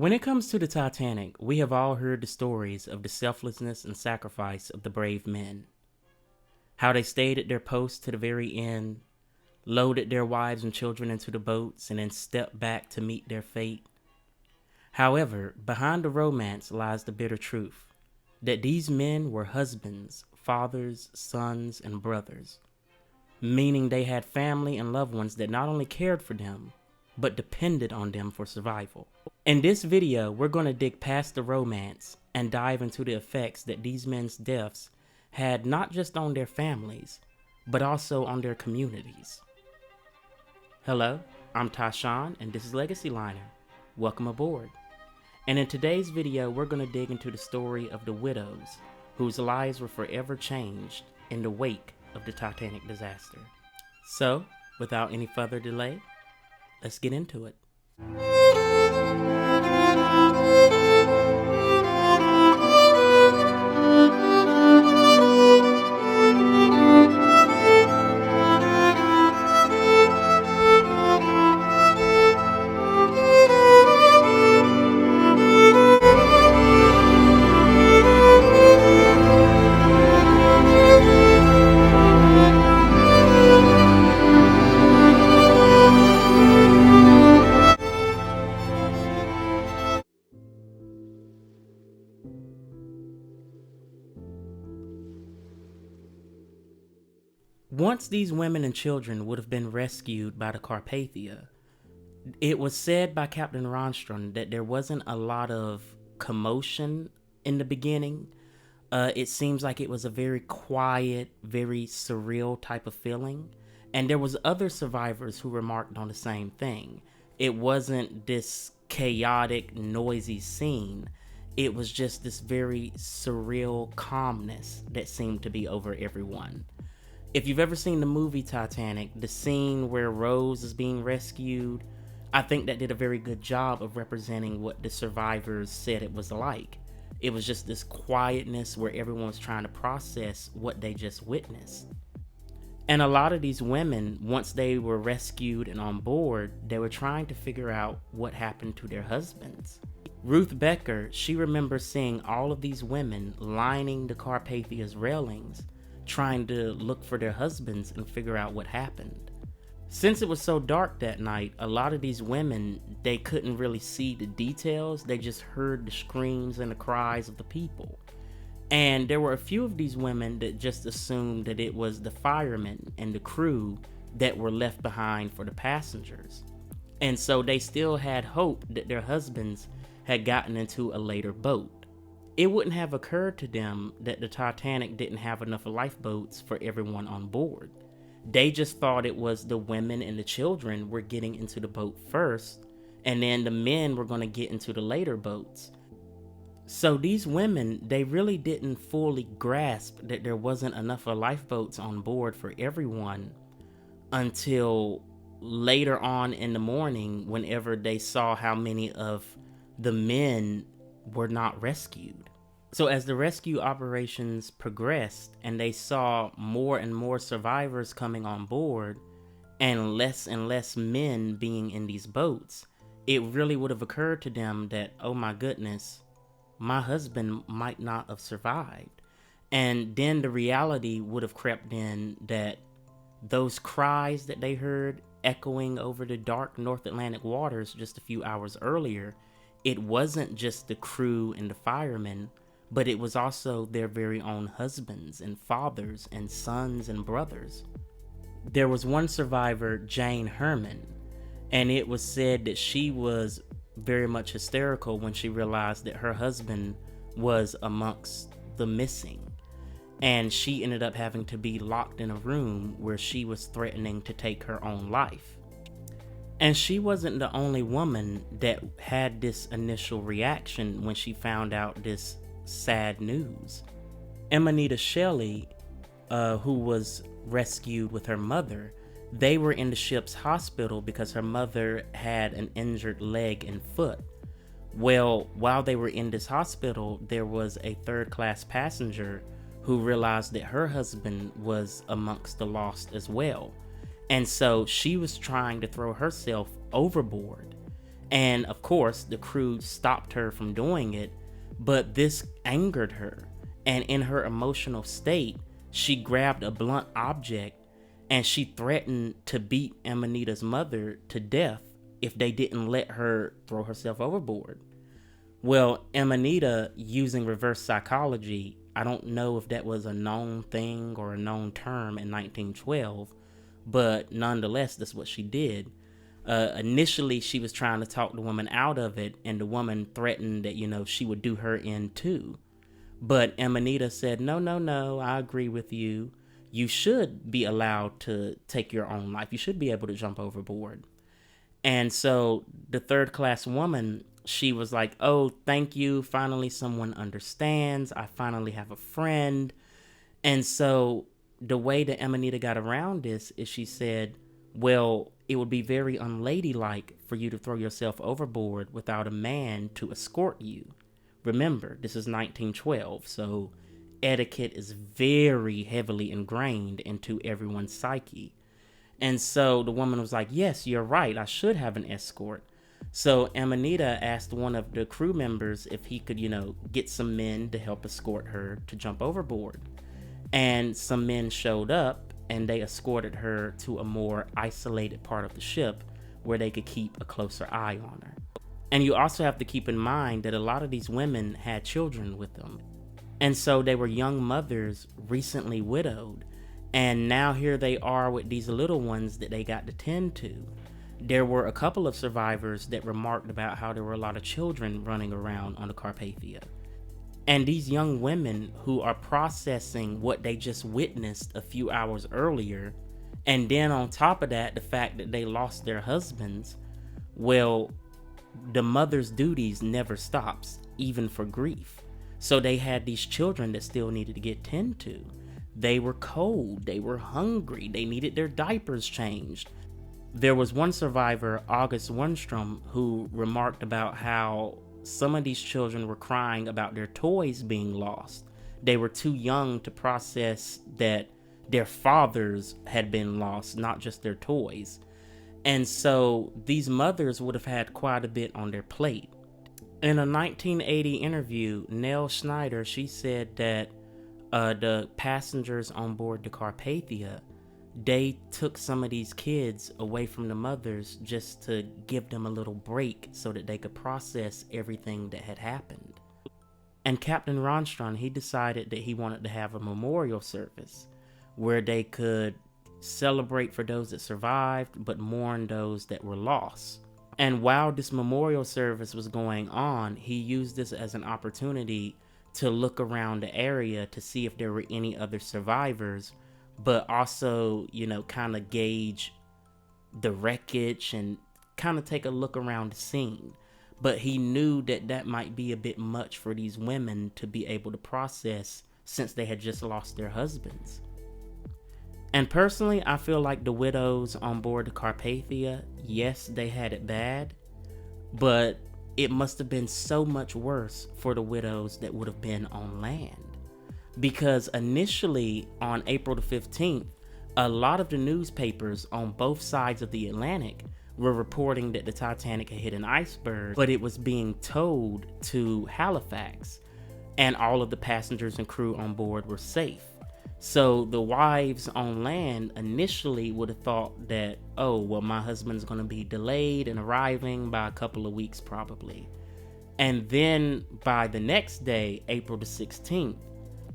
When it comes to the Titanic, we have all heard the stories of the selflessness and sacrifice of the brave men. How they stayed at their posts to the very end, loaded their wives and children into the boats, and then stepped back to meet their fate. However, behind the romance lies the bitter truth that these men were husbands, fathers, sons, and brothers, meaning they had family and loved ones that not only cared for them, but depended on them for survival. In this video, we're going to dig past the romance and dive into the effects that these men's deaths had not just on their families, but also on their communities. Hello, I'm Tashawn, and this is Legacy Liner. Welcome aboard. And in today's video, we're going to dig into the story of the widows whose lives were forever changed in the wake of the Titanic disaster. So, without any further delay, let's get into it. Once these women and children would have been rescued by the Carpathia, it was said by Captain Ronstrom that there wasn't a lot of commotion in the beginning. It seems like it was a very quiet, very surreal type of feeling. And there was other survivors who remarked on the same thing. It wasn't this chaotic, noisy scene. It was just this very surreal calmness that seemed to be over everyone. If you've ever seen the movie Titanic, the scene where Rose is being rescued, I think that did a very good job of representing what the survivors said it was like. It was just this quietness where everyone was trying to process what they just witnessed. And a lot of these women, once they were rescued and on board, they were trying to figure out what happened to their husbands. Ruth Becker, she remembers seeing all of these women lining the Carpathia's railings, trying to look for their husbands and figure out what happened. Since it was so dark that night, a lot of these women, they couldn't really see the details. They just heard the screams and the cries of the people. And there were a few of these women that just assumed that it was the firemen and the crew that were left behind for the passengers. And so they still had hope that their husbands had gotten into a later boat. It wouldn't have occurred to them that the Titanic didn't have enough lifeboats for everyone on board. They just thought it was the women and the children were getting into the boat first, and then the men were going to get into the later boats. So these women, they really didn't fully grasp that there wasn't enough lifeboats on board for everyone until later on in the morning, whenever they saw how many of the men were not rescued. So as the rescue operations progressed and they saw more and more survivors coming on board and less men being in these boats, it really would have occurred to them that, oh my goodness, my husband might not have survived. And then the reality would have crept in that those cries that they heard echoing over the dark North Atlantic waters just a few hours earlier, it wasn't just the crew and the firemen, but it was also their very own husbands and fathers and sons and brothers. There was one survivor, Jane Herman, and it was said that she was very much hysterical when she realized that her husband was amongst the missing. And she ended up having to be locked in a room where she was threatening to take her own life. And she wasn't the only woman that had this initial reaction when she found out this sad news. Emanita Shelley, who was rescued with her mother, they were in the ship's hospital because her mother had an injured leg and foot. Well, while they were in this hospital, there was a third-class passenger who realized that her husband was amongst the lost as well. And so she was trying to throw herself overboard. And of course, the crew stopped her from doing it, but this angered her. And in her emotional state, she grabbed a blunt object and she threatened to beat Amanita's mother to death if they didn't let her throw herself overboard. Well, Amanita, using reverse psychology, I don't know if that was a known thing or a known term in 1912, but nonetheless, that's what she did. Initially, she was trying to talk the woman out of it, and the woman threatened that, she would do her in too. But Amanita said, no, no, no, I agree with you. You should be allowed to take your own life. You should be able to jump overboard. And so the third class woman, she was like, oh, thank you. Finally, someone understands. I finally have a friend. And so the way that Amanita got around this is she said, well, it would be very unladylike for you to throw yourself overboard without a man to escort you. Remember, this is 1912, so etiquette is very heavily ingrained into everyone's psyche. And so the woman was like, yes, you're right, I should have an escort. So Amanita asked one of the crew members if he could, get some men to help escort her to jump overboard. And some men showed up and they escorted her to a more isolated part of the ship where they could keep a closer eye on her. And you also have to keep in mind that a lot of these women had children with them. And so they were young mothers, recently widowed. And now here they are with these little ones that they got to tend to. There were a couple of survivors that remarked about how there were a lot of children running around on the Carpathia. And these young women who are processing what they just witnessed a few hours earlier, and then on top of that, the fact that they lost their husbands, well, the mother's duties never stops, even for grief. So they had these children that still needed to get tended to. They were cold, they were hungry, they needed their diapers changed. There was one survivor, August Wormstedt, who remarked about how some of these children were crying about their toys being lost. They were too young to process that their fathers had been lost, not just their toys. And so these mothers would have had quite a bit on their plate. In a 1980 interview, Nell Schneider, she said that the passengers on board the Carpathia, they took some of these kids away from the mothers just to give them a little break so that they could process everything that had happened. And Captain Ronstrom, he decided that he wanted to have a memorial service where they could celebrate for those that survived, but mourn those that were lost. And while this memorial service was going on, he used this as an opportunity to look around the area to see if there were any other survivors, but also, kind of gauge the wreckage and kind of take a look around the scene. But he knew that that might be a bit much for these women to be able to process since they had just lost their husbands. And personally, I feel like the widows on board the Carpathia, yes, they had it bad, but it must have been so much worse for the widows that would have been on land. Because initially, on April the 15th, a lot of the newspapers on both sides of the Atlantic were reporting that the Titanic had hit an iceberg, but it was being towed to Halifax, and all of the passengers and crew on board were safe. So the wives on land initially would have thought that, oh, well, my husband's going to be delayed in arriving by a couple of weeks probably. And then by the next day, April the 16th,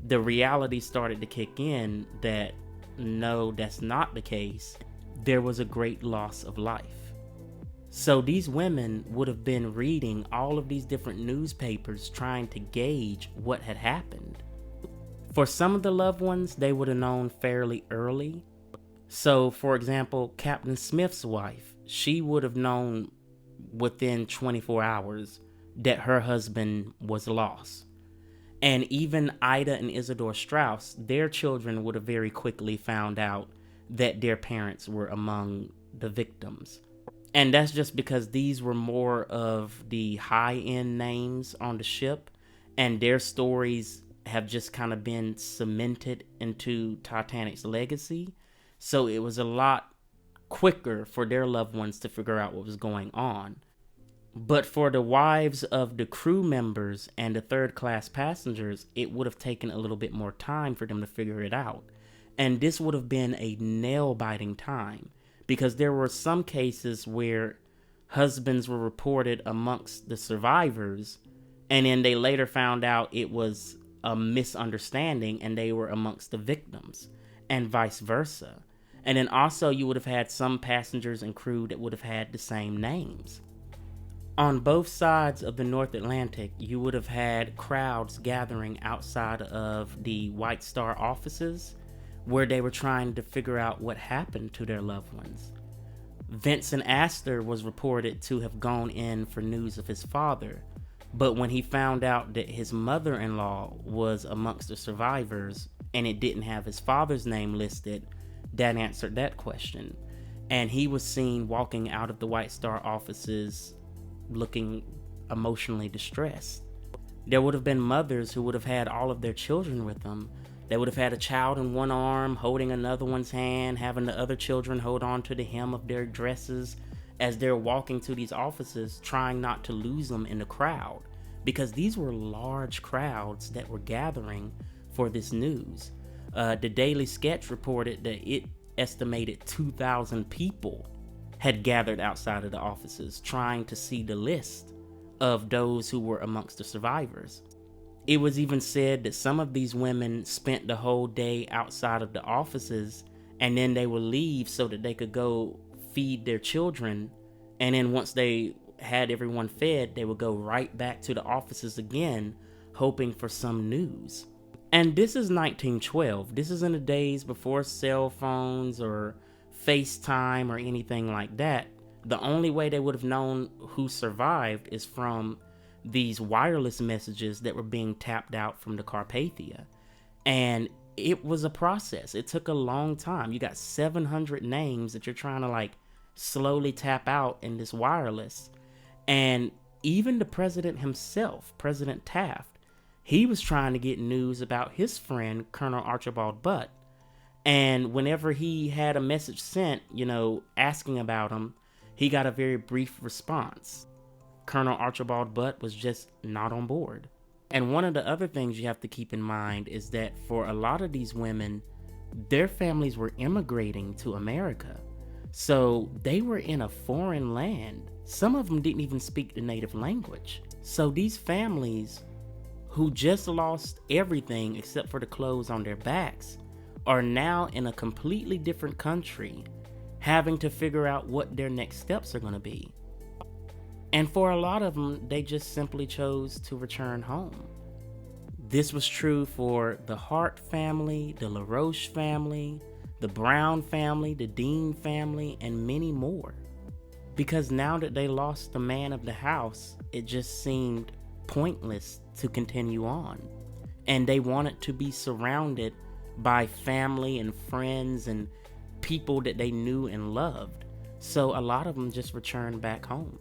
the reality started to kick in that no, that's not the case. There was a great loss of life. So these women would have been reading all of these different newspapers trying to gauge what had happened. For some of the loved ones, they would have known fairly early. So, for example, Captain Smith's wife, she would have known within 24 hours that her husband was lost. And even Ida and Isidore Strauss, their children would have very quickly found out that their parents were among the victims. And that's just because these were more of the high-end names on the ship, and their stories have just kind of been cemented into Titanic's legacy. So it was a lot quicker for their loved ones to figure out what was going on. But for the wives of the crew members and the third class passengers, it would have taken a little bit more time for them to figure it out. And this would have been a nail biting time, because there were some cases where husbands were reported amongst the survivors, and then they later found out it was a misunderstanding and they were amongst the victims, and vice versa. And then also you would have had some passengers and crew that would have had the same names. On both sides of the North Atlantic, you would have had crowds gathering outside of the White Star offices where they were trying to figure out what happened to their loved ones. Vincent Astor was reported to have gone in for news of his father, but when he found out that his mother-in-law was amongst the survivors and it didn't have his father's name listed, that answered that question. And he was seen walking out of the White Star offices looking emotionally distressed. There would have been mothers who would have had all of their children with them. They would have had a child in one arm holding another one's hand, having the other children hold on to the hem of their dresses as they're walking to these offices, trying not to lose them in the crowd, because these were large crowds that were gathering for this news. The Daily Sketch reported that it estimated 2,000 people had gathered outside of the offices trying to see the list of those who were amongst the survivors. It was even said that some of these women spent the whole day outside of the offices, and then they would leave so that they could go feed their children, and then once they had everyone fed, they would go right back to the offices again, hoping for some news. And this is 1912. This is in the days before cell phones or FaceTime or anything like that. The only way they would have known who survived is from these wireless messages that were being tapped out from the Carpathia. And it was a process. It took a long time. You got 700 names that you're trying to slowly tap out in this wireless. And even the president himself, President Taft, he was trying to get news about his friend, Colonel Archibald Butt. And whenever he had a message sent, asking about him, he got a very brief response. Colonel Archibald Butt was just not on board. And one of the other things you have to keep in mind is that for a lot of these women, their families were immigrating to America. So they were in a foreign land. Some of them didn't even speak the native language. So these families who just lost everything except for the clothes on their backs are now in a completely different country, having to figure out what their next steps are going to be. And for a lot of them, they just simply chose to return home. This was true for the Hart family, the LaRoche family, the Brown family, the Dean family, and many more. Because now that they lost the man of the house, it just seemed pointless to continue on. And they wanted to be surrounded by family and friends and people that they knew and loved. So a lot of them just returned back home.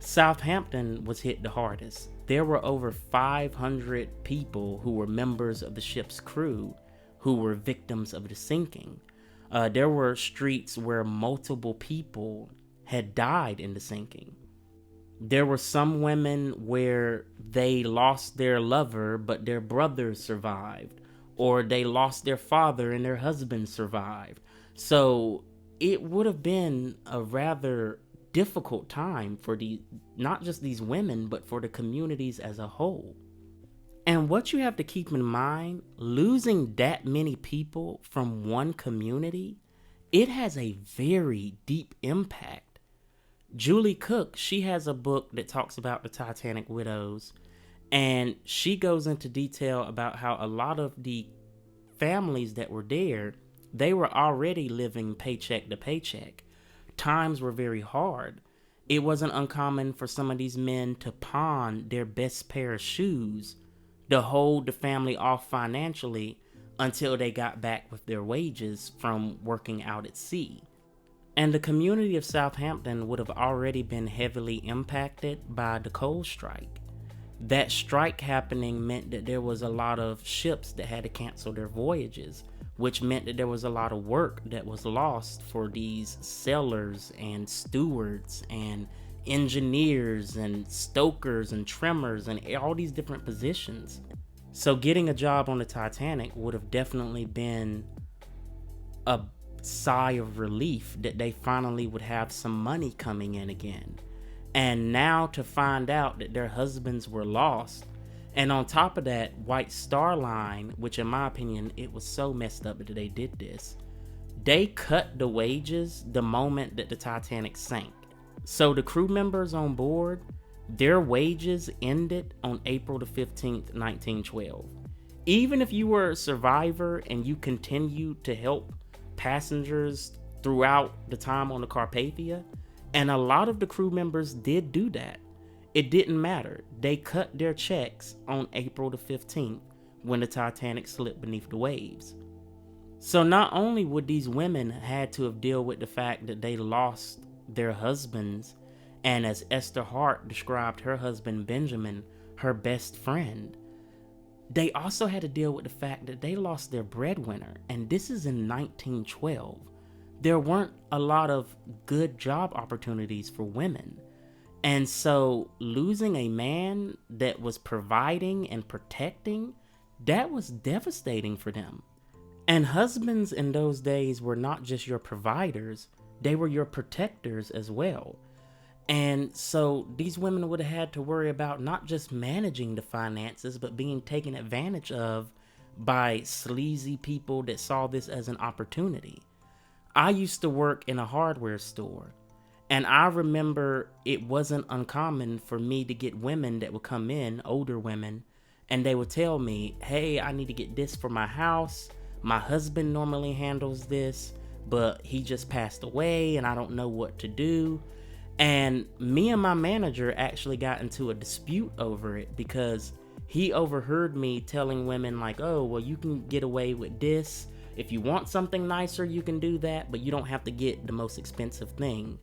Southampton was hit the hardest. There were over 500 people who were members of the ship's crew who were victims of the sinking. There were streets where multiple people had died in the sinking. There were some women where they lost their lover, but their brother survived, or they lost their father and their husband survived. So it would have been a rather difficult time for not just these women, but for the communities as a whole. And what you have to keep in mind, losing that many people from one community, it has a very deep impact. Julie Cook, she has a book that talks about the Titanic widows, and she goes into detail about how a lot of the families that were there, they were already living paycheck to paycheck. Times were very hard. It wasn't uncommon for some of these men to pawn their best pair of shoes to hold the family off financially until they got back with their wages from working out at sea. And the community of Southampton would have already been heavily impacted by the coal strike. That strike happening meant that there was a lot of ships that had to cancel their voyages, which meant that there was a lot of work that was lost for these sailors and stewards and engineers and stokers and trimmers and all these different positions. So getting a job on the Titanic would have definitely been a sigh of relief that they finally would have some money coming in again. And now to find out that their husbands were lost, and on top of that, White Star Line, which in my opinion, it was so messed up that they did this, they cut the wages the moment that the Titanic sank. So the crew members on board, their wages ended on April the 15th, 1912. Even if you were a survivor and you continued to help passengers throughout the time on the Carpathia, and a lot of the crew members did do that, it didn't matter. They cut their checks on April the 15th when the Titanic slipped beneath the waves. So not only would these women had to have dealt with the fact that they lost their husbands, and as Esther Hart described her husband Benjamin, her best friend, they also had to deal with the fact that they lost their breadwinner, and this is in 1912. There weren't a lot of good job opportunities for women. And so losing a man that was providing and protecting, that was devastating for them. And husbands in those days were not just your providers, they were your protectors as well. And so these women would have had to worry about not just managing the finances, but being taken advantage of by sleazy people that saw this as an opportunity. I used to work in a hardware store, and I remember it wasn't uncommon for me to get women that would come in, older women, and they would tell me, hey, I need to get this for my house. My husband normally handles this, but he just passed away and I don't know what to do. And me and my manager actually got into a dispute over it because he overheard me telling women like, oh, well, you can get away with this. If you want something nicer, you can do that, but you don't have to get the most expensive thing.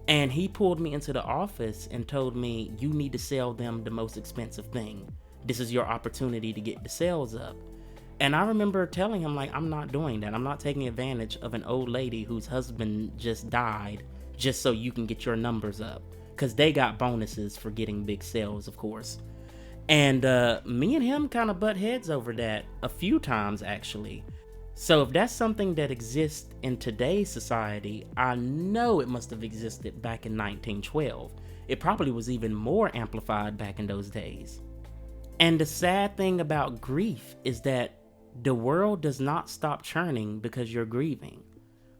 And he pulled me into the office and told me, you need to sell them the most expensive thing. This is your opportunity to get the sales up. And I remember telling him, like, I'm not doing that. I'm not taking advantage of an old lady whose husband just died just so you can get your numbers up. Because they got bonuses for getting big sales, of course. And me and him kind of butt heads over that a few times, actually. So if that's something that exists in today's society, I know it must have existed back in 1912. It probably was even more amplified back in those days. And the sad thing about grief is that the world does not stop churning because you're grieving.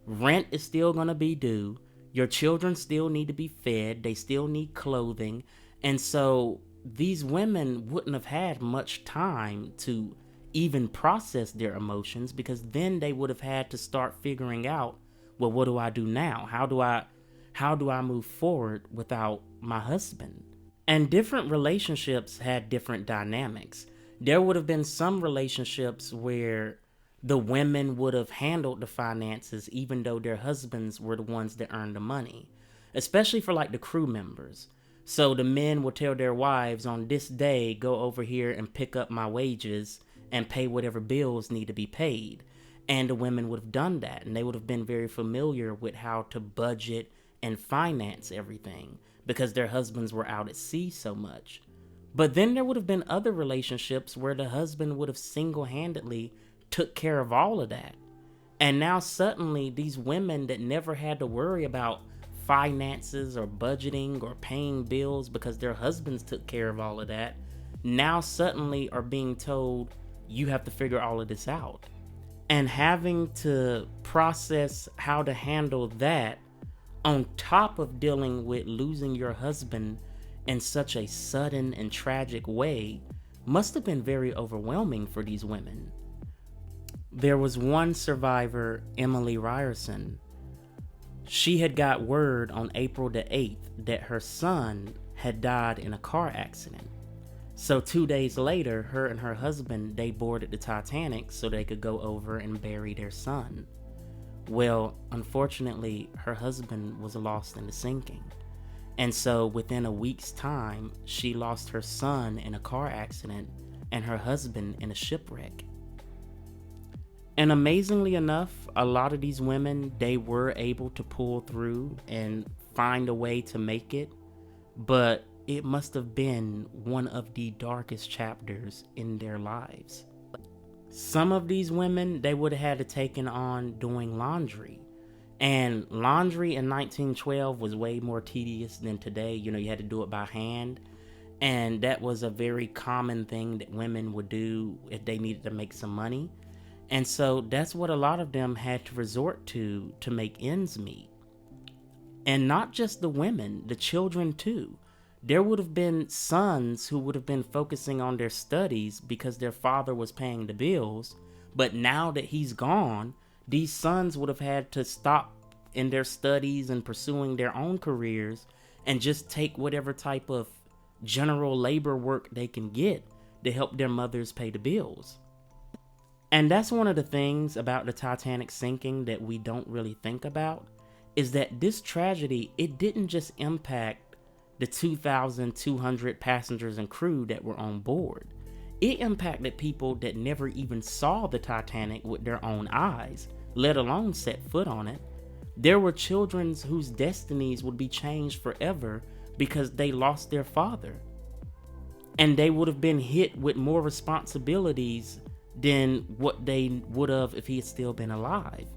Rent is still going to be due. Your children still need to be fed. They still need clothing. And so these women wouldn't have had much time to even process their emotions, because then they would have had to start figuring out, well, what do I do now? How do I move forward without my husband? And different relationships had different dynamics. There would have been some relationships where the women would have handled the finances even though their husbands were the ones that earned the money, especially for like the crew members. So the men would tell their wives, on this day, go over here and pick up my wages and pay whatever bills need to be paid. And the women would have done that, and they would have been very familiar with how to budget and finance everything because their husbands were out at sea so much. But then there would have been other relationships where the husband would have single-handedly took care of all of that. And now suddenly these women that never had to worry about finances or budgeting or paying bills because their husbands took care of all of that, now suddenly are being told, you have to figure all of this out. And having to process how to handle that on top of dealing with losing your husband in such a sudden and tragic way must have been very overwhelming for these women. There was one survivor, Emily Ryerson. She had got word on April the 8th that her son had died in a car accident. So 2 days later, her and her husband, they boarded the Titanic so they could go over and bury their son. Well, unfortunately, her husband was lost in the sinking. And so within a week's time, she lost her son in a car accident and her husband in a shipwreck. And amazingly enough, a lot of these women, they were able to pull through and find a way to make it. but it must have been one of the darkest chapters in their lives. Some of these women, they would have had to taken on doing laundry. And laundry in 1912 was way more tedious than today. You know, you had to do it by hand. And that was a very common thing that women would do if they needed to make some money. And so that's what a lot of them had to resort to make ends meet. And not just the women, the children too. There would have been sons who would have been focusing on their studies because their father was paying the bills. But now that he's gone, these sons would have had to stop in their studies and pursuing their own careers and just take whatever type of general labor work they can get to help their mothers pay the bills. And that's one of the things about the Titanic sinking that we don't really think about, is that this tragedy, it didn't just impact the 2,200 passengers and crew that were on board. It impacted people that never even saw the Titanic with their own eyes, let alone set foot on it. There were children whose destinies would be changed forever because they lost their father. And they would have been hit with more responsibilities than what they would have if he had still been alive.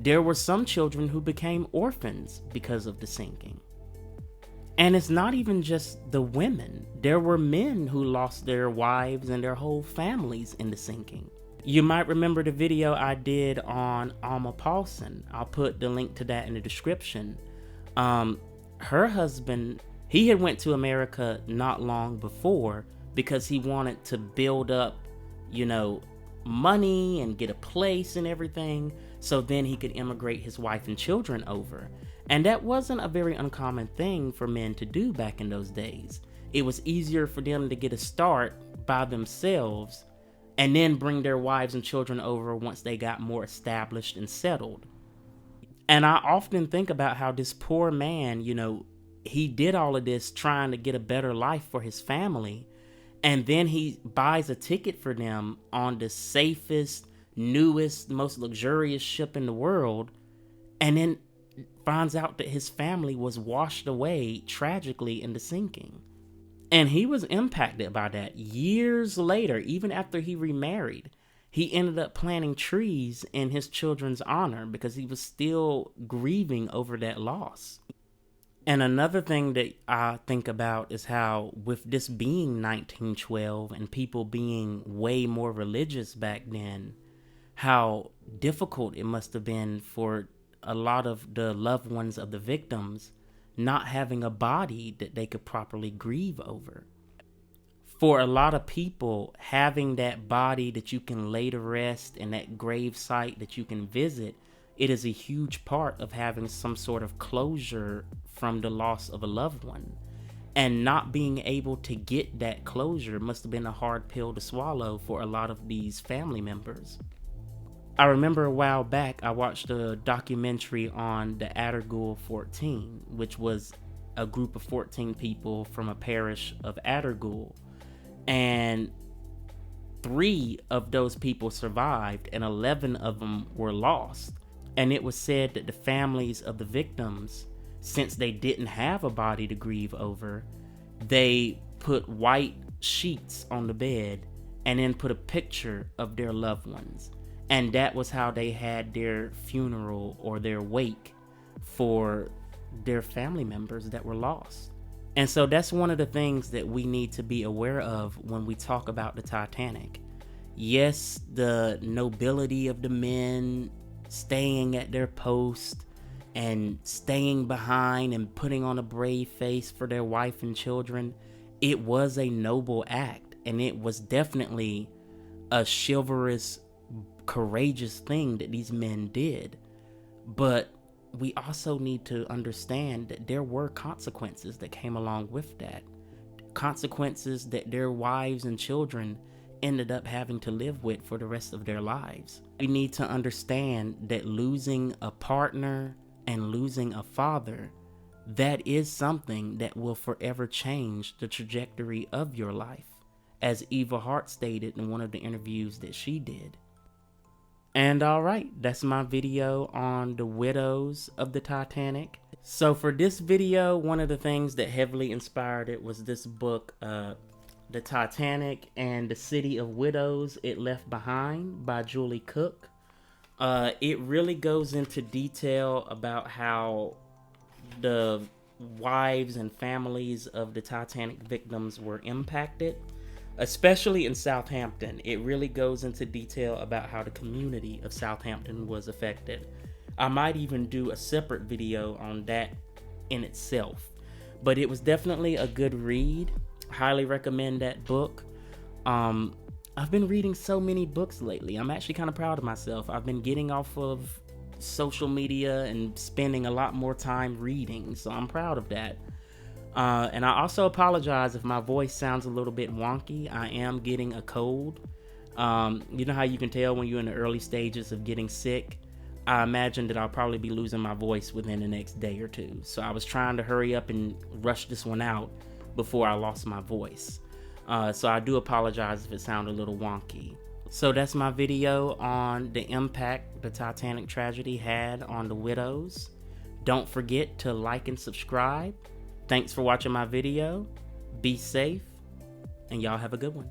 There were some children who became orphans because of the sinking. And it's not even just the women. There were men who lost their wives and their whole families in the sinking. You might remember the video I did on Alma Paulson. I'll put the link to that in the description. Her husband, he had went to America not long before because he wanted to build up, money and get a place and everything, so then he could immigrate his wife and children over. And that wasn't a very uncommon thing for men to do back in those days. It was easier for them to get a start by themselves and then bring their wives and children over once they got more established and settled. And I often think about how this poor man, he did all of this trying to get a better life for his family. And then he buys a ticket for them on the safest, newest, most luxurious ship in the world. And then finds out that his family was washed away tragically in the sinking. And he was impacted by that. Years later, even after he remarried, he ended up planting trees in his children's honor because he was still grieving over that loss. And another thing that I think about is how, with this being 1912 and people being way more religious back then, how difficult it must have been for a lot of the loved ones of the victims not having a body that they could properly grieve over. For a lot of people, having that body that you can lay to rest and that grave site that you can visit, it is a huge part of having some sort of closure from the loss of a loved one. And not being able to get that closure must have been a hard pill to swallow for a lot of these family members. I remember a while back, I watched a documentary on the Addergool 14, which was a group of 14 people from a parish of Addergool. And 3 of those people survived and 11 of them were lost. And it was said that the families of the victims, since they didn't have a body to grieve over, they put white sheets on the bed and then put a picture of their loved ones. And that was how they had their funeral or their wake for their family members that were lost. And so that's one of the things that we need to be aware of when we talk about the Titanic. Yes, the nobility of the men staying at their post and staying behind and putting on a brave face for their wife and children, it was a noble act, and it was definitely a chivalrous, courageous thing that these men did. But we also need to understand that there were consequences that came along with that. Consequences that their wives and children ended up having to live with for the rest of their lives. We need to understand that losing a partner and losing a father, that is something that will forever change the trajectory of your life, as Eva Hart stated in one of the interviews that she did. And all right, that's my video on the widows of the Titanic. So for this video, one of the things that heavily inspired it was this book, The Titanic and the City of Widows It Left Behind by Julie Cook. It really goes into detail about how the wives and families of the Titanic victims were impacted, especially in Southampton. It really goes into detail about how the community of Southampton was affected. I might even do a separate video on that in itself. But it was definitely a good read. Highly recommend that book. I've been reading so many books lately. I'm actually kind of proud of myself. I've been getting off of social media and spending a lot more time reading, so I'm proud of that. And I also apologize if my voice sounds a little bit wonky. I am getting a cold. You know how you can tell when you're in the early stages of getting sick? I imagine that I'll probably be losing my voice within the next day or two. So I was trying to hurry up and rush this one out before I lost my voice. So I do apologize if it sounded a little wonky. So that's my video on the impact the Titanic tragedy had on the widows. Don't forget to like and subscribe. Thanks for watching my video. Be safe, and y'all have a good one.